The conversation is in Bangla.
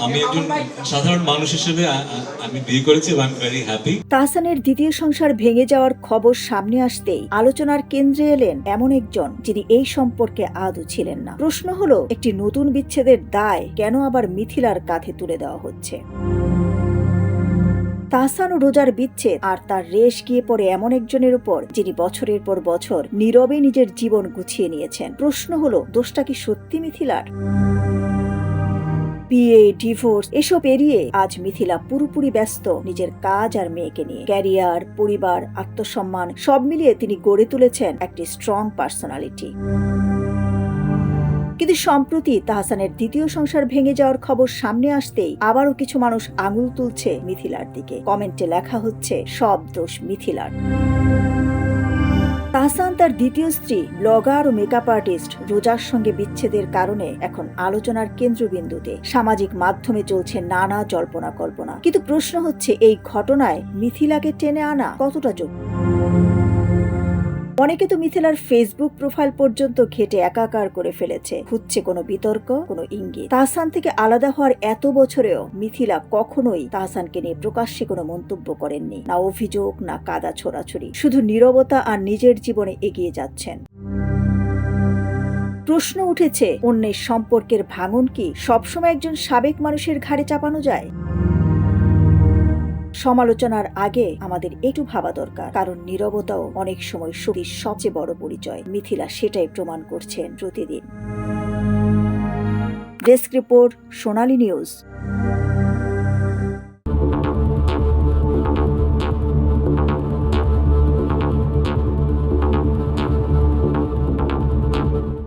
আমি একজন সাধারণ মানুষ হিসেবে আমি বিয়ে করেছি এবং আই এম ভেরি হ্যাপি। তাহসানের দ্বিতীয় সংসার ভেঙে যাওয়ার খবর সামনে আসতেই আলোচনার কেন্দ্রে এলেন এমন একজন যিনি এই সম্পর্কে আদৌ ছিলেন না। প্রশ্ন হলো, একটি নতুন বিচ্ছেদের দায় কেন আবার মিথিলার কাঁধে তুলে দেওয়া হচ্ছে? তাহসান ও রোজার বিচ্ছেদ আর তার রেশ গিয়ে পড়ে এমন একজনের উপর যিনি বছরের পর বছর নীরবে নিজের জীবন গুছিয়ে নিয়েছেন। প্রশ্ন হলো, দোষটা কি সত্যি মিথিলার? বিয়ে, ডিভোর্স এসব এড়িয়ে আজ মিথিলা পুরোপুরি ব্যস্ত নিজের কাজ আর মেয়েকে নিয়ে। ক্যারিয়ার, পরিবার, আত্মসম্মান সব মিলিয়ে তিনি গড়ে তুলেছেন একটি স্ট্রং পার্সোনালিটি। কিন্তু সম্প্রতি তাহসানের দ্বিতীয় সংসার ভেঙে যাওয়ার খবর সামনে আসতেই আবারও কিছু মানুষ আঙুল তুলছে মিথিলার দিকে। কমেন্টে লেখা হচ্ছে, সব দোষ মিথিলার। তাহসান তার দ্বিতীয় স্ত্রী ব্লগার ও মেকআপ আর্টিস্ট রোজার সঙ্গে বিচ্ছেদের কারণে এখন আলোচনার কেন্দ্রবিন্দুতে। সামাজিক মাধ্যমে চলছে নানা জল্পনা কল্পনা। কিন্তু প্রশ্ন হচ্ছে, এই ঘটনায় মিথিলাকে টেনে আনা কতটা যোগ্য? অনেকে তো মিথিলার ফেসবুক প্রোফাইল পর্যন্ত ঘেটে একাকার করে ফেলেছে, খুঁজছে কোনো বিতর্ক, কোনো ইঙ্গিত। তাহসান থেকে আলাদা হওয়ার এত বছরেও মিথিলা কখনোই তাহসানকে নিয়ে প্রকাশ্যে কোনো মন্তব্য করেননি। না অভিযোগ, না কাদা ছোড়াছুড়ি, শুধু নীরবতা আর নিজের জীবনে এগিয়ে যাচ্ছেন। প্রশ্ন উঠেছে, অন্যের সম্পর্কের ভাঙন কি সবসময় একজন সাবেক মানুষের ঘাড়ে চাপানো যায়? সমালোচনার আগে আমাদের একটু ভাবা দরকার, কারণ নীরবতাও অনেক সময় শক্তির সবচেয়ে বড় পরিচয়। মিথিলা সেটাই প্রমাণ করছেন প্রতিদিন। ডেস্ক রিপোর্ট, সোনালী নিউজ।